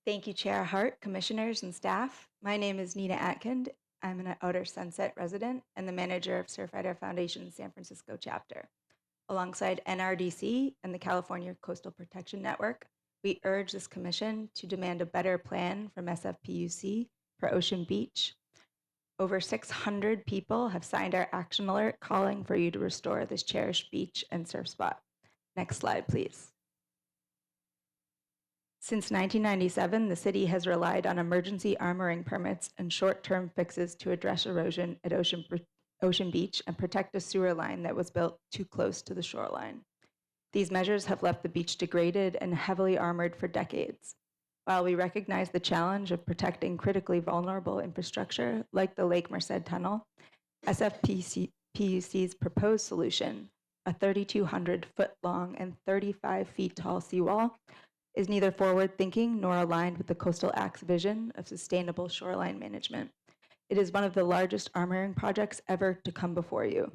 Thank you, Chair Hart, commissioners, and staff. My name is Nina Atkind. I'm an Outer Sunset resident and the manager of Surfrider Foundation's San Francisco chapter. Alongside NRDC and the California Coastal Protection Network, we urge this commission to demand a better plan from SFPUC for Ocean Beach. Over 600 people have signed our action alert calling for you to restore this cherished beach and surf spot. Next slide, please. Since 1997, the city has relied on emergency armoring permits and short-term fixes to address erosion at Ocean Beach and protect a sewer line that was built too close to the shoreline. These measures have left the beach degraded and heavily armored for decades. While we recognize the challenge of protecting critically vulnerable infrastructure like the Lake Merced Tunnel, SFPUC's proposed solution, a 3,200-foot-long and 35-feet-tall seawall, is neither forward-thinking nor aligned with the Coastal Act's vision of sustainable shoreline management. It is one of the largest armoring projects ever to come before you.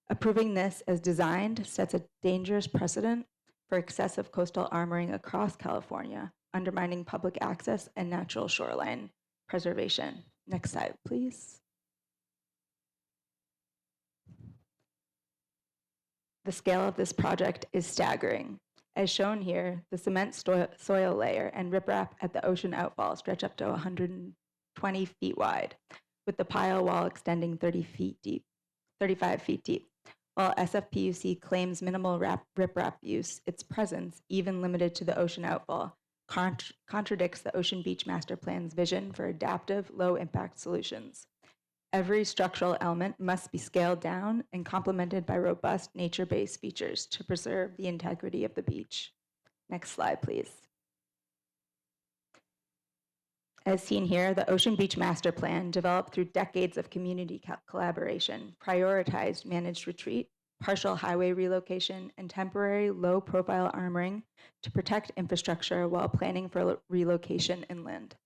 Approving this as designed sets a dangerous precedent for excessive coastal armoring across California, undermining public access and natural shoreline preservation. Next slide, please. The scale of this project is staggering. As shown here, the cement soil layer and riprap at the ocean outfall stretch up to 120 feet wide, with the pile wall extending 35 feet deep. While SFPUC claims minimal riprap use, its presence, even limited to the ocean outfall, contradicts the Ocean Beach Master Plan's vision for adaptive, low-impact solutions. Every structural element must be scaled down and complemented by robust nature-based features to preserve the integrity of the beach. Next slide, please. As seen here, the Ocean Beach Master Plan, developed through decades of community collaboration, prioritized managed retreat, partial highway relocation, and temporary low-profile armoring to protect infrastructure while planning for relocation inland.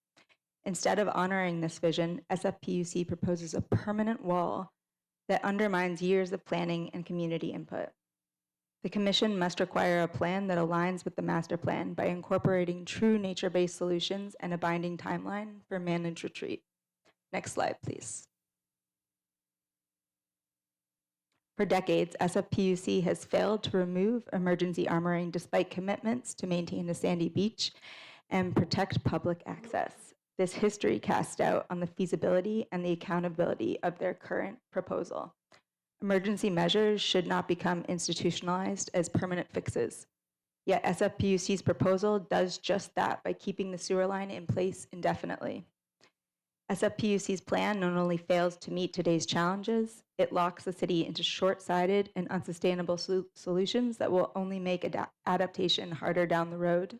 Instead of honoring this vision, SFPUC proposes a permanent wall that undermines years of planning and community input. The Commission must require a plan that aligns with the master plan by incorporating true nature-based solutions and a binding timeline for managed retreat. Next slide, please. For decades, SFPUC has failed to remove emergency armoring despite commitments to maintain a sandy beach and protect public access. This history casts doubt on the feasibility and the accountability of their current proposal. Emergency measures should not become institutionalized as permanent fixes. Yet SFPUC's proposal does just that by keeping the sewer line in place indefinitely. SFPUC's plan not only fails to meet today's challenges, it locks the city into short-sighted and unsustainable solutions that will only make adaptation harder down the road.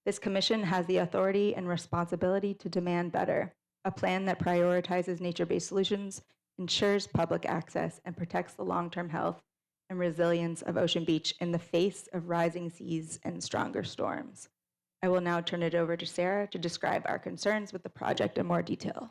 This commission has the authority and responsibility to demand better, a plan that prioritizes nature-based solutions, ensures public access, and protects the long-term health and resilience of Ocean Beach in the face of rising seas and stronger storms. I will now turn it over to Sarah to describe our concerns with the project in more detail.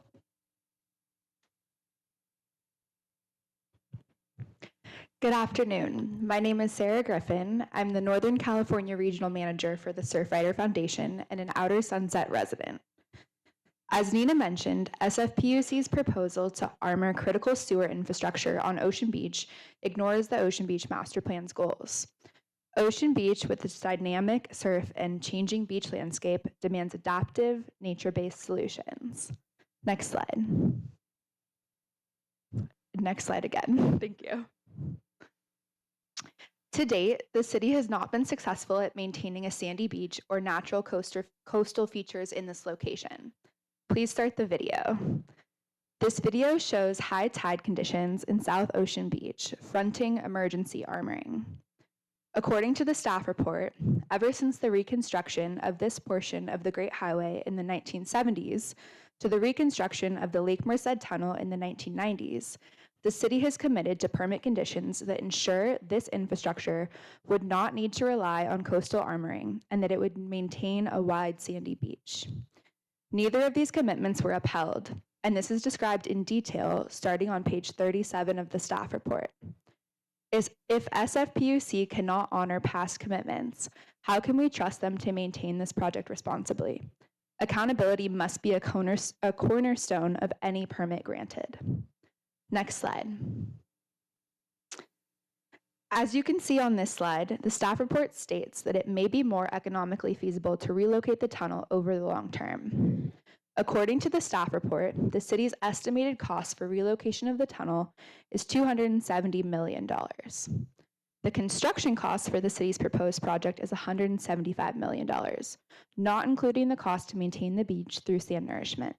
Good afternoon. My name is Sarah Griffin. I'm the Northern California Regional Manager for the Surfrider Foundation and an Outer Sunset resident. As Nina mentioned, SFPUC's proposal to armor critical sewer infrastructure on Ocean Beach ignores the Ocean Beach Master Plan's goals. Ocean Beach, with its dynamic surf and changing beach landscape, demands adaptive, nature-based solutions. Next slide. Next slide again. Thank you. To date, the city has not been successful at maintaining a sandy beach or natural coastal features in this location. Please start the video. This video shows high tide conditions in South Ocean Beach, fronting emergency armoring. According to the staff report, ever since the reconstruction of this portion of the Great Highway in the 1970s to the reconstruction of the Lake Merced Tunnel in the 1990s, the city has committed to permit conditions that ensure this infrastructure would not need to rely on coastal armoring and that it would maintain a wide sandy beach. Neither of these commitments were upheld, and this is described in detail starting on page 37 of the staff report. If SFPUC cannot honor past commitments, how can we trust them to maintain this project responsibly? Accountability must be a cornerstone of any permit granted. Next slide. As you can see on this slide, the staff report states that it may be more economically feasible to relocate the tunnel over the long term. According to the staff report, the city's estimated cost for relocation of the tunnel is $270 million. The construction cost for the city's proposed project is $175 million, not including the cost to maintain the beach through sand nourishment.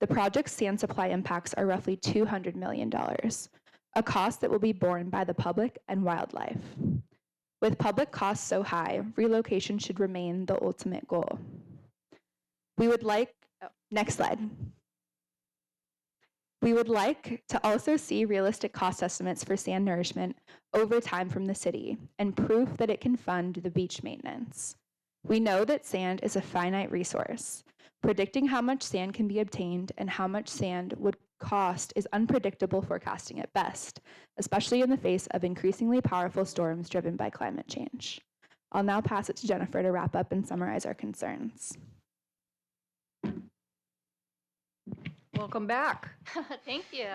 The project's sand supply impacts are roughly $200 million, a cost that will be borne by the public and wildlife. With public costs so high, relocation should remain the ultimate goal. We would like, next slide. We would like to also see realistic cost estimates for sand nourishment over time from the city and proof that it can fund the beach maintenance. We know that sand is a finite resource. Predicting how much sand can be obtained and how much sand would cost is unpredictable forecasting at best, especially in the face of increasingly powerful storms driven by climate change. I'll now pass it to Jennifer to wrap up and summarize our concerns. Welcome back. Thank you.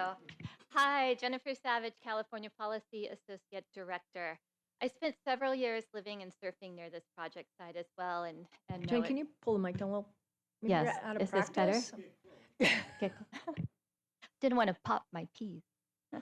Hi, Jennifer Savage, California Policy Associate Director. I spent several years living and surfing near this project site as well, and Jen, can you pull the mic down a little? Maybe Yes. you're out of Is this better? practice? Okay. Didn't want to pop my peas. All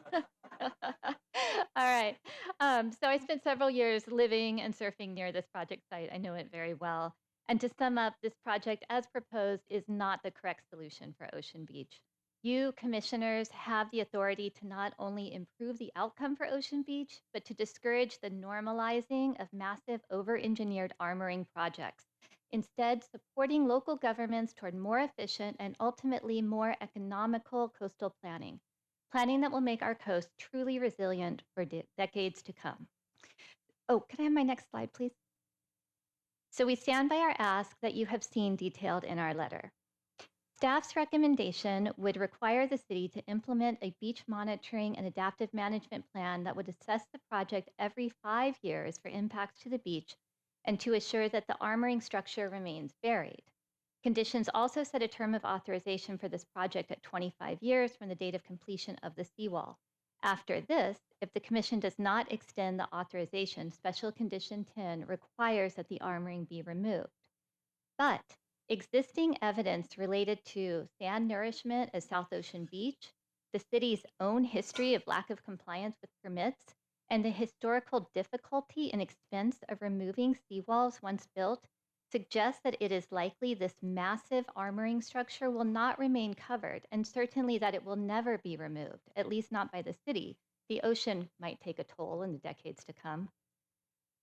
right. So I spent several years living and surfing near this project site. I know it very well. And to sum up, this project as proposed is not the correct solution for Ocean Beach. You commissioners have the authority to not only improve the outcome for Ocean Beach, but to discourage the normalizing of massive over-engineered armoring projects. Instead, supporting local governments toward more efficient and ultimately more economical coastal planning that will make our coast truly resilient for decades to come. Oh, could I have my next slide, please? So we stand by our ask that you have seen detailed in our letter. Staff's recommendation would require the city to implement a beach monitoring and adaptive management plan that would assess the project every 5 years for impacts to the beach and to assure that the armoring structure remains buried. Conditions also set a term of authorization for this project at 25 years from the date of completion of the seawall. After this, if the Commission does not extend the authorization, Special Condition 10 requires that the armoring be removed. But existing evidence related to sand nourishment at South Ocean Beach, the city's own history of lack of compliance with permits, and the historical difficulty and expense of removing seawalls once built suggests that it is likely this massive armoring structure will not remain covered, and certainly that it will never be removed, at least not by the city. The ocean might take a toll in the decades to come.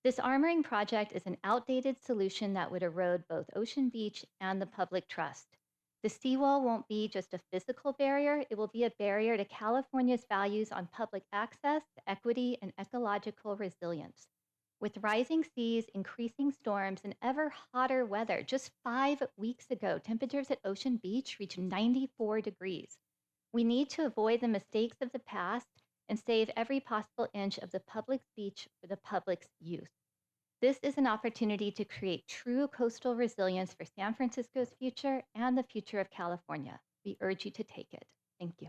This armoring project is an outdated solution that would erode both Ocean Beach and the public trust. The seawall won't be just a physical barrier, it will be a barrier to California's values on public access, equity, and ecological resilience. With rising seas, increasing storms, and ever hotter weather, just 5 weeks ago, temperatures at Ocean Beach reached 94 degrees. We need to avoid the mistakes of the past and save every possible inch of the public's beach for the public's use. This is an opportunity to create true coastal resilience for San Francisco's future and the future of California. We urge you to take it. Thank you.